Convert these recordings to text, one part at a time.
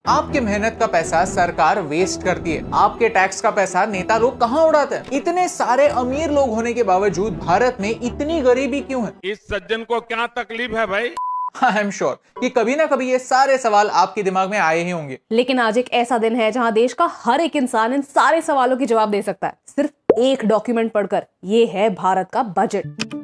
आपके मेहनत का पैसा सरकार वेस्ट करती है, आपके टैक्स का पैसा नेता लोग कहाँ उड़ाते हैं। इतने सारे अमीर लोग होने के बावजूद भारत में इतनी गरीबी क्यों है? इस सज्जन को क्या तकलीफ है भाई? आई एम श्योर कि कभी ना कभी ये सारे सवाल आपके दिमाग में आए ही होंगे। लेकिन आज एक ऐसा दिन है जहां देश का हर एक इंसान इन सारे सवालों के जवाब दे सकता है, सिर्फ एक डॉक्यूमेंट पढ़कर। ये है भारत का बजट।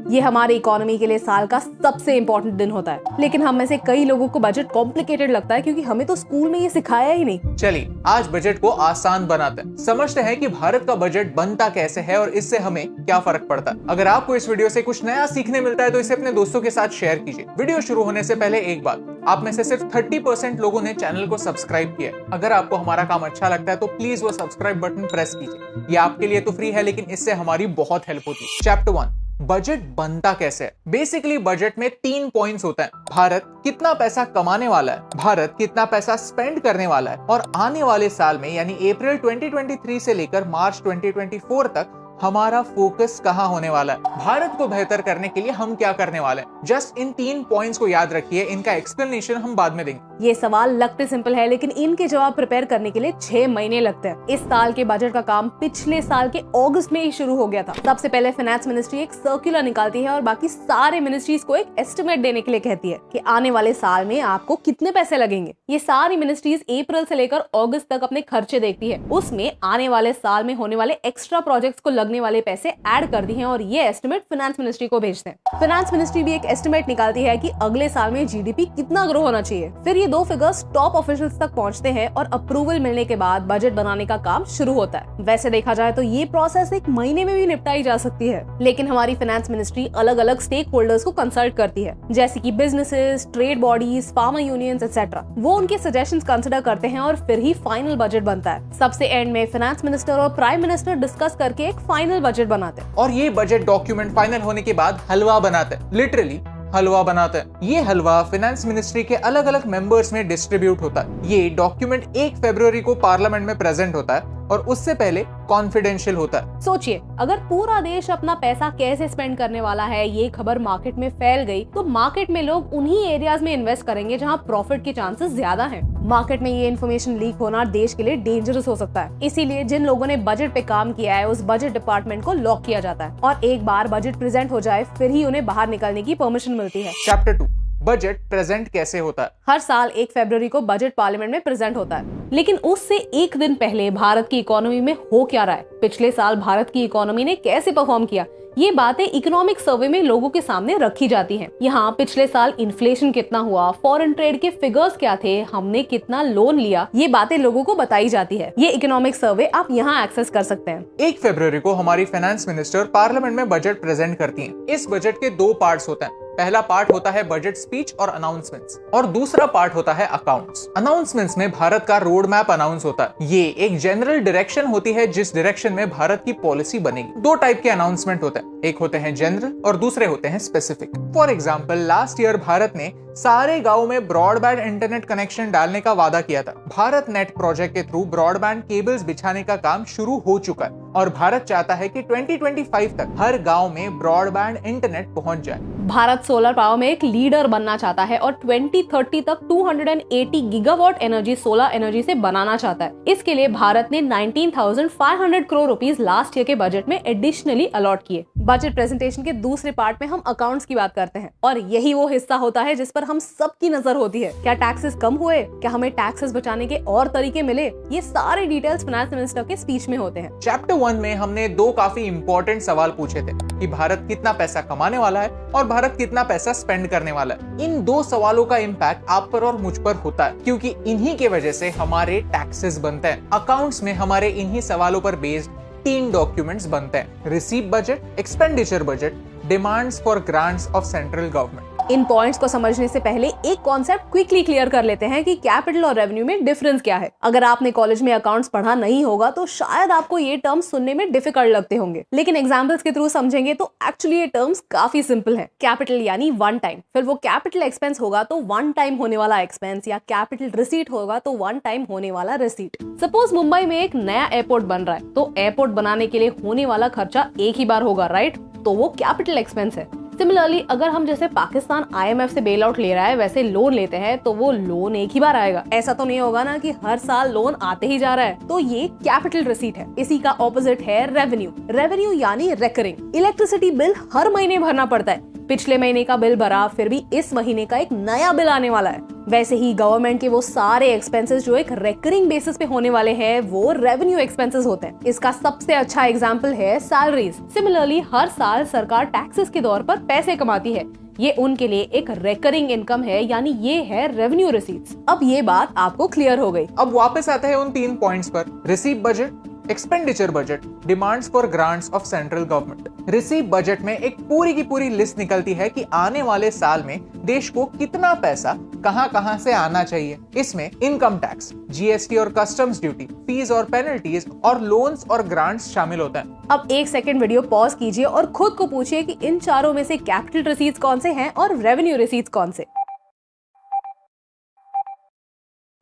ये हमारी इकोनॉमी के लिए साल का सबसे इंपॉर्टेंट दिन होता है, लेकिन हम में से कई लोगों को बजट कॉम्प्लिकेटेड लगता है क्योंकि हमें तो स्कूल में ये सिखाया ही नहीं। चलिए आज बजट को आसान बनाते हैं, समझते हैं कि भारत का बजट बनता कैसे है और इससे हमें क्या फर्क पड़ता है। अगर आपको इस वीडियो से कुछ नया सीखने मिलता है तो इसे अपने दोस्तों के साथ शेयर कीजिए। वीडियो शुरू होने से पहले एक बात, आप में से सिर्फ 30% लोगों ने चैनल को सब्सक्राइब किया है। अगर आपको हमारा काम अच्छा लगता है तो प्लीज वो सब्सक्राइब बटन प्रेस कीजिए। ये आपके लिए तो फ्री है, लेकिन इससे हमारी बहुत हेल्प होती है। चैप्टर 1, बजट बनता कैसे है। बेसिकली बजट में 3 पॉइंट्स होता है। भारत कितना पैसा कमाने वाला है, भारत कितना पैसा स्पेंड करने वाला है, और आने वाले साल में यानी अप्रैल 2023 से लेकर मार्च 2024 तक हमारा फोकस कहां होने वाला है। भारत को बेहतर करने के लिए हम क्या करने वाले हैं। जस्ट इन 3 पॉइंट्स को याद रखिए, इनका एक्सप्लेनेशन हम बाद में देंगे। ये सवाल लगते सिंपल है, लेकिन इनके जवाब प्रिपेयर करने के लिए 6 महीने लगते हैं। इस साल के बजट का काम पिछले साल के अगस्त में ही शुरू हो गया था। सबसे पहले फाइनेंस मिनिस्ट्री एक सर्कुलर निकालती है और बाकी सारे मिनिस्ट्रीज को एक एस्टिमेट देने के लिए कहती है कि आने वाले साल में आपको कितने पैसे लगेंगे। ये सारी मिनिस्ट्रीज अप्रैल से लेकर अगस्त तक अपने खर्चे देखती है, उसमें आने वाले साल में होने वाले एक्स्ट्रा प्रोजेक्ट्स को लगने वाले पैसे ऐड कर दी हैं और ये एस्टिमेट फाइनेंस मिनिस्ट्री को भेजते हैं। फाइनेंस मिनिस्ट्री भी एक एस्टिमेट निकालती है कि अगले साल में जीडीपी कितना ग्रो होना चाहिए। फिर ये 2 फिगर्स टॉप ऑफिशियल्स तक पहुंचते हैं और अप्रूवल मिलने के बाद बजट बनाने का काम शुरू होता है। वैसे देखा जाए तो ये प्रोसेस 1 महीने में भी निपटाई जा सकती है, लेकिन हमारी फाइनेंस मिनिस्ट्री अलग अलग स्टेक होल्डर्स को कंसल्ट करती है, जैसे कि businesses, trade bodies, farmer unions etcetera. वो उनके सजेशंस कंसिडर करते हैं और फिर ही फाइनल बजट बनता है। सबसे एंड में फाइनेंस मिनिस्टर और प्राइम मिनिस्टर डिस्कस करके एक फाइनल बजट बनाते हैं और ये बजट डॉक्यूमेंट फाइनल होने के बाद हलवा बनाते हैं, लिटरली हलवा बनाते हैं। ये हलवा फाइनेंस मिनिस्ट्री के अलग अलग मेंबर्स में डिस्ट्रीब्यूट होता है। ये डॉक्यूमेंट 1 फरवरी को पार्लियामेंट में प्रेजेंट होता है और उससे पहले कॉन्फिडेंशियल होता है। सोचिए, अगर पूरा देश अपना पैसा कैसे स्पेंड करने वाला है ये खबर मार्केट में फैल गई तो मार्केट में लोग उन्हीं एरियाज में इन्वेस्ट करेंगे जहां प्रॉफिट के चांसेस ज्यादा हैं। मार्केट में ये इन्फॉर्मेशन लीक होना देश के लिए डेंजरस हो सकता है। इसीलिए जिन लोगों ने बजट पे काम किया है उस बजट डिपार्टमेंट को लॉक किया जाता है और एक बार बजट प्रेजेंट हो जाए फिर ही उन्हें बाहर निकलने की परमिशन मिलती है। चैप्टर 2, बजट प्रेजेंट कैसे होता है। हर साल 1 फरवरी को बजट पार्लियामेंट में प्रेजेंट होता है, लेकिन उससे एक दिन पहले भारत की इकोनॉमी में हो क्या रहा है, पिछले साल भारत की इकोनॉमी ने कैसे परफॉर्म किया, ये बातें इकोनॉमिक सर्वे में लोगों के सामने रखी जाती हैं। यहाँ पिछले साल इन्फ्लेशन कितना हुआ, फॉरेन ट्रेड के फिगर्स क्या थे, हमने कितना लोन लिया, ये बातें लोगों को बताई जाती है। ये इकोनॉमिक सर्वे आप यहाँ एक्सेस कर सकते हैं। 1 फरवरी को हमारी फाइनेंस मिनिस्टर पार्लियामेंट में बजट प्रेजेंट करती हैं। इस बजट के 2 पार्ट्स होते हैं। पहला पार्ट होता है बजट स्पीच और अनाउंसमेंट्स, और दूसरा पार्ट होता है अकाउंट्स। अनाउंसमेंट्स में भारत का रोड मैप अनाउंस होता है। ये एक जनरल डायरेक्शन होती है जिस डायरेक्शन में भारत की पॉलिसी बनेगी। 2 टाइप के अनाउंसमेंट होते हैं, एक होते हैं जनरल और दूसरे होते हैं specific. For example, last year Bharat ने सारे गांवों में ब्रॉडबैंड इंटरनेट कनेक्शन डालने का वादा किया था। भारत नेट प्रोजेक्ट के थ्रू ब्रॉडबैंड केबल्स बिछाने का काम शुरू हो चुका है और भारत चाहता है कि 2025 तक हर गांव में ब्रॉडबैंड इंटरनेट पहुंच जाए। भारत सोलर पावर में एक लीडर बनना चाहता है और 2030 तक 280 गीगावाट एनर्जी सोलर एनर्जी से बनाना चाहता है। इसके लिए भारत ने 19,500 करोड़ रुपीस लास्ट ईयर के बजट में एडिशनली अलॉट किए। बजट प्रेजेंटेशन के दूसरे पार्ट में हम अकाउंट्स की बात करते हैं और यही वो हिस्सा होता है जिस पर हम सबकी नजर होती है। क्या टैक्सेस कम हुए, क्या हमें टैक्सेस बचाने के और तरीके मिले, ये सारे डिटेल्स फाइनेंस मिनिस्टर के स्पीच में होते हैं। चैप्टर 1 में हमने 2 काफी इंपॉर्टेंट सवाल पूछे थे कि भारत कितना पैसा कमाने वाला है और भारत कितना पैसा स्पेंड करने वाला है। इन 2 सवालों का इम्पैक्ट आप पर और मुझ पर होता है क्योंकि इन्हीं के वजह से हमारे टैक्सेस बनते हैं। अकाउंट्स में हमारे इन्हीं सवालों पर बेस्ड 3 डॉक्यूमेंट्स बनते हैं, receive budget, expenditure budget, demands for grants of central government. In points को समझने से पहले एक कॉन्सेप्ट क्विकली क्लियर कर लेते हैं कि कैपिटल और रेवेन्यू में डिफरेंस क्या है। अगर आपने कॉलेज में अकाउंट्स पढ़ा नहीं होगा तो शायद आपको ये टर्म्स सुनने में डिफिकल्ट लगते होंगे, लेकिन एग्जांपल्स के थ्रू समझेंगे तो एक्चुअली ये टर्म्स काफी सिंपल हैं। कैपिटल यानी वन टाइम, फिर वो कैपिटल एक्सपेंस होगा तो वन टाइम होने वाला एक्सपेंस, या कैपिटल रिसीट होगा तो वन टाइम होने वाला रिसीट। सपोज मुंबई में एक नया एयरपोर्ट बन रहा है तो एयरपोर्ट बनाने के लिए होने वाला खर्चा एक ही बार होगा, राइट? तो वो कैपिटल एक्सपेंस है। सिमिलरली अगर हम जैसे पाकिस्तान IMF से बेल आउट ले रहा है वैसे लोन लेते हैं तो वो लोन एक ही बार आएगा। ऐसा तो नहीं होगा ना कि हर साल लोन आते ही जा रहा है। तो ये कैपिटल रिसीट है। इसी का ऑपोजिट है रेवेन्यू। रेवेन्यू यानी रेकरिंग। इलेक्ट्रिसिटी बिल हर महीने भरना पड़ता है। पिछले महीने का बिल भरा, फिर भी इस महीने का एक नया बिल आने वाला है। वैसे ही गवर्नमेंट के वो सारे एक्सपेंसेस जो एक रेकरिंग बेसिस पे होने वाले हैं वो रेवेन्यू एक्सपेंसेस होते हैं। इसका सबसे अच्छा एग्जांपल है सैलरीज। सिमिलरली हर साल सरकार टैक्सेस के तौर पर पैसे कमाती है। ये उनके लिए एक रेकरिंग इनकम है, यानी ये है रेवेन्यू रिसीट्स। अब ये बात आपको क्लियर हो गई। अब वापस आते हैं उन 3 पॉइंट्स पर। Receive budget, expenditure budget, demands for grants of central government. Receive budget में एक पूरी की पूरी लिस्ट निकलती है कि आने वाले साल में देश को कितना पैसा कहां से आना चाहिए। इसमें इनकम टैक्स, GST और कस्टम्स ड्यूटी, फीस और पेनल्टीज और लोन्स और ग्रांट्स शामिल होते हैं। अब 1 सेकंड वीडियो पॉज कीजिए और खुद को पूछिए कि इन चारों में से कैपिटल रिसीट्स कौन से हैं और रेवेन्यू रिसीट्स कौन से।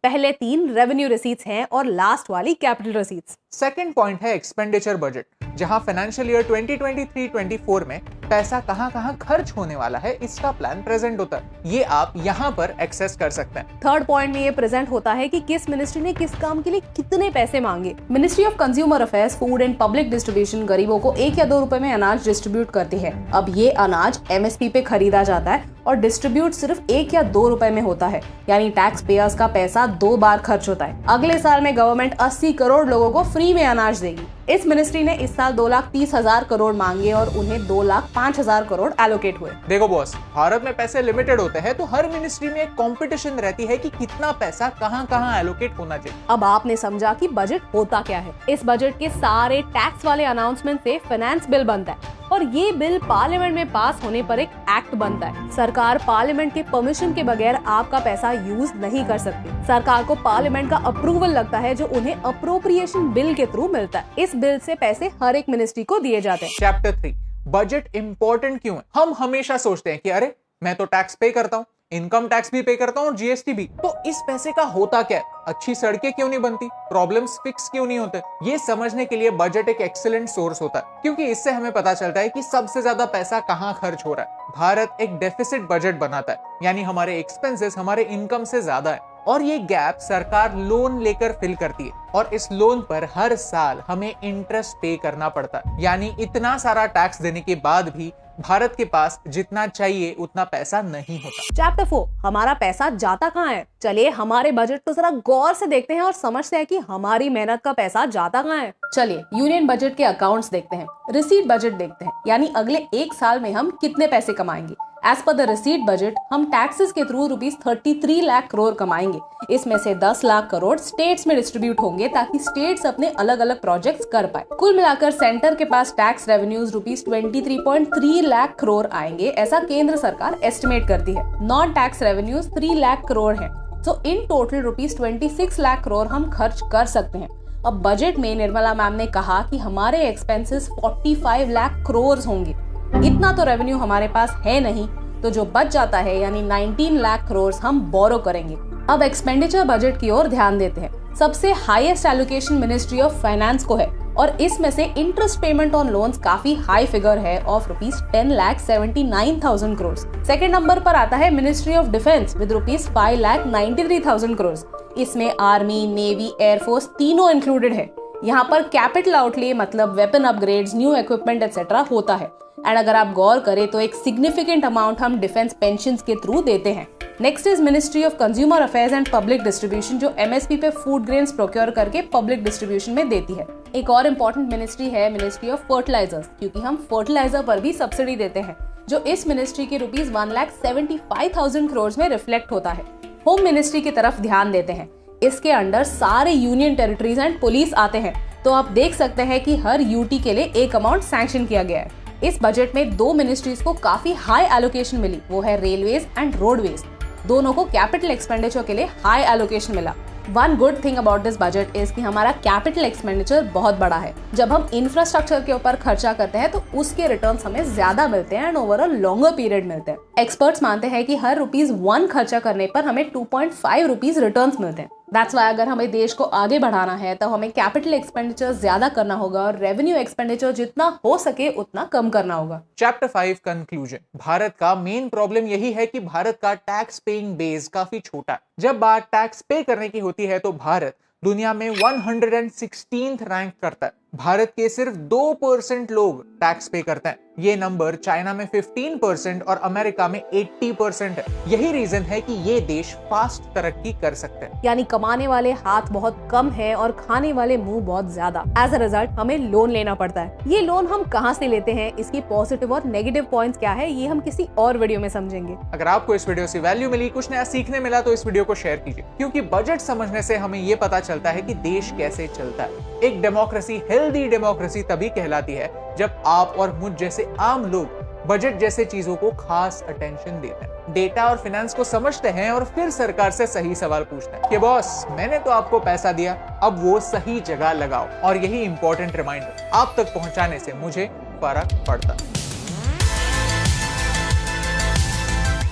पहले 3 रेवेन्यू रिसीट्स हैं और लास्ट वाली कैपिटल रिसीट्स। सेकंड पॉइंट है एक्सपेंडिचर बजट, जहां फाइनेंशियल ईयर 2023-24 में पैसा कहां खर्च होने वाला है इसका प्लान प्रेजेंट होता है। ये आप यहां पर एक्सेस कर सकते हैं। थर्ड पॉइंट में ये प्रेजेंट होता है कि किस मिनिस्ट्री ने किस काम के लिए कितने पैसे मांगे। Ministry of consumer affairs, food and public distribution गरीबों को 1 या 2 रुपए में अनाज डिस्ट्रीब्यूट करती है। अब ये अनाज MSP पे खरीदा जाता है और डिस्ट्रीब्यूट सिर्फ 1 या 2 रुपए में होता है, यानी टैक्स पेयर्स का पैसा 2 बार खर्च होता है। अगले साल में गवर्नमेंट 80 करोड़ लोगों को फ्री में अनाज देगी। इस मिनिस्ट्री ने इस साल 2,30,000 करोड़ मांगे और उन्हें 2,05,000 करोड़ एलोकेट हुए। देखो बॉस, भारत में पैसे लिमिटेड होते हैं तो हर मिनिस्ट्री में एक कंपटीशन रहती है कि कितना पैसा कहां एलोकेट होना चाहिए। अब आपने समझा कि बजट होता क्या है। इस बजट के सारे टैक्स वाले अनाउंसमेंट से फाइनेंस बिल बनता है और ये बिल पार्लियामेंट में पास होने पर एक एक्ट बनता है। सरकार पार्लियामेंट के परमिशन के बगैर आपका पैसा यूज नहीं कर सकती। सरकार को पार्लियामेंट का अप्रूवल लगता है जो उन्हें अप्रोप्रिएशन बिल के थ्रू मिलता है। इस बिल से पैसे हर एक मिनिस्ट्री को दिए जाते हैं। चैप्टर 3, बजट इंपॉर्टेंट क्यों है? हम हमेशा सोचते हैं कि अरे मैं तो टैक्स पे करता हूँ, इनकम टैक्स भी पे करता हूँ और GST भी, तो इस पैसे का होता क्या है? अच्छी सड़कें क्यों नहीं बनती? प्रॉब्लम्स फिक्स क्यों नहीं होते? ये समझने के लिए बजट एक एक्सीलेंट सोर्स होता है, क्योंकि इससे हमें पता चलता है कि सबसे ज्यादा पैसा कहाँ खर्च हो रहा है। भारत एक डेफिसिट बजट बनाता है, यानी हमारे एक्सपेंसेस हमारे इनकम से ज्यादा है और ये गैप सरकार लोन लेकर फिल करती है और इस लोन पर हर साल हमें इंटरेस्ट पे करना पड़ता है। यानी इतना सारा टैक्स देने के बाद भी भारत के पास जितना चाहिए उतना पैसा नहीं होता। चैप्टर 4, हमारा पैसा जाता कहाँ है? चलिए हमारे बजट को जरा गौर से देखते हैं और समझते हैं कि हमारी मेहनत का पैसा जाता कहाँ है। चलिए यूनियन बजट के अकाउंट्स देखते हैं, रिसीट बजट देखते हैं, यानी अगले 1 साल में हम कितने पैसे कमाएंगे। As per the receipt budget हम टैक्सेस के थ्रू ₹33 लाख करोड़ कमाएंगे। इसमें से 10 लाख करोड़ स्टेट्स में डिस्ट्रीब्यूट होंगे ताकि स्टेट्स अपने अलग अलग प्रोजेक्ट्स कर पाए। कुल मिलाकर सेंटर के पास टैक्स रेवेन्यूज ₹23.3 लाख करोड़ आएंगे, ऐसा केंद्र सरकार एस्टिमेट करती है। Non tax revenues 3 lakh crore है। सो इन टोटल ₹26 लाख करोड़ हम खर्च कर सकते हैं। अब बजट में निर्मला मैम ने कहा कि हमारे एक्सपेंसेस 45 लाख करोड़ होंगे। इतना तो रेवेन्यू हमारे पास है नहीं, तो जो बच जाता है यानी 19 लाख करोड़ हम बोरो करेंगे। अब एक्सपेंडिचर बजट की ओर ध्यान देते हैं। सबसे highest allocation ministry of finance को है और इसमें से इंटरेस्ट पेमेंट ऑन लोन्स काफी हाई फिगर है ऑफ ₹10,79,000 करोड़। सेकंड नंबर पर आता है ministry of defence with ₹5,93,000 crore. इसमें आर्मी, नेवी, एयरफोर्स तीनों इंक्लूडेड है। यहाँ पर कैपिटल आउटले मतलब weapon upgrades, new equipment etcetera होता है। एंड अगर आप गौर करें तो एक सिग्निफिकेंट अमाउंट हम डिफेंस पेंशन्स के थ्रू देते हैं। Next is ministry of consumer affairs and public distribution, जो MSP पे फूड ग्रेन्स प्रोक्योर करके पब्लिक डिस्ट्रीब्यूशन में देती है। एक और इम्पोर्टेंट मिनिस्ट्री है मिनिस्ट्री ऑफ फर्टिलाइजर्स, क्योंकि हम फर्टिलाइजर पर भी सब्सिडी देते हैं, जो इस मिनिस्ट्री के ₹1,75,000 करोड़ में रिफ्लेक्ट होता है। होम मिनिस्ट्री की तरफ ध्यान देते हैं। इसके अंडर सारे यूनियन टेरिटरीज एंड पुलिस आते हैं, तो आप देख सकते हैं कि हर UT के लिए एक अमाउंट सैंक्शन किया गया है। इस बजट में 2 मिनिस्ट्रीज को काफी हाई एलोकेशन मिली, वो है रेलवेज एंड रोडवेज। दोनों को कैपिटल एक्सपेंडिचर के लिए हाई एलोकेशन मिला। One good thing about this budget is कि हमारा कैपिटल एक्सपेंडिचर बहुत बड़ा है। जब हम इंफ्रास्ट्रक्चर के ऊपर खर्चा करते हैं तो उसके रिटर्न्स हमें ज्यादा मिलते हैं and over a longer period मिलते हैं। एक्सपर्ट्स मानते हैं कि हर ₹1 खर्चा करने पर हमें 2.5 रुपीज रिटर्न्स मिलते हैं। दैट्स वाई अगर हमें देश को आगे बढ़ाना है तो हमें कैपिटल एक्सपेंडिचर ज्यादा करना होगा और रेवेन्यू एक्सपेंडिचर जितना हो सके उतना कम करना होगा। Chapter 5 conclusion. भारत का मेन प्रॉब्लम यही है कि भारत का टैक्स पेइंग बेस काफी छोटा है। जब बात टैक्स पे करने की होती है तो भारत दुनिया में 116th रैंक करता है। भारत के सिर्फ 2% लोग टैक्स पे करते हैं। ये नंबर चाइना में 15% और अमेरिका में 80% है। यही रीजन है कि ये देश फास्ट तरक्की कर सकते हैं। यानी कमाने वाले हाथ बहुत कम है और खाने वाले मुंह बहुत ज्यादा। एज अ रिजल्ट हमें लोन लेना पड़ता है। ये लोन हम कहाँ से लेते हैं, इसकी पॉजिटिव और नेगेटिव पॉइंट्स क्या है, ये हम किसी और वीडियो में समझेंगे। अगर आपको इस वीडियो से वैल्यू मिली, कुछ नया सीखने मिला, तो इस वीडियो को शेयर कीजिए, क्योंकि बजट समझने से हमें ये पता चलता है कि देश कैसे चलता है। एक डेमोक्रेसी हेल्दी डेमोक्रेसी तभी कहलाती है जब आप और मुझ जैसे आम लोग बजट जैसे चीजों को खास अटेंशन देते हैं, डेटा और फाइनेंस को समझते हैं और फिर सरकार से सही सवाल पूछते हैं कि बॉस मैंने तो आपको पैसा दिया, अब वो सही जगह लगाओ। और यही इंपॉर्टेंट रिमाइंडर आप तक पहुंचाने से मुझे फर्क पड़ता है।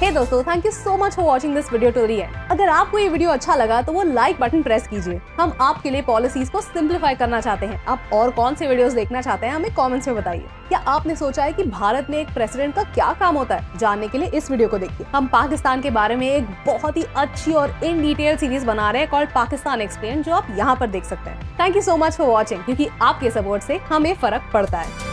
हे दोस्तों, thank you so much for watching this video till the end. अगर आपको ये वीडियो अच्छा लगा तो वो लाइक बटन प्रेस कीजिए। हम आपके लिए पॉलिसीज को सिंप्लीफाई करना चाहते हैं। आप और कौन से वीडियोस देखना चाहते हैं हमें कमेंट्स में बताइए। क्या आपने सोचा है कि भारत में एक प्रेसिडेंट का क्या काम होता है? जानने के लिए इस वीडियो को देखिए। हम पाकिस्तान के बारे में एक बहुत ही अच्छी और इन डिटेल सीरीज बना रहे हैं कॉल्ड पाकिस्तान एक्सप्लेन, जो आप यहाँ पर देख सकते हैं। Thank you so much for watching, क्योंकि आपके सपोर्ट से हमें फर्क पड़ता है।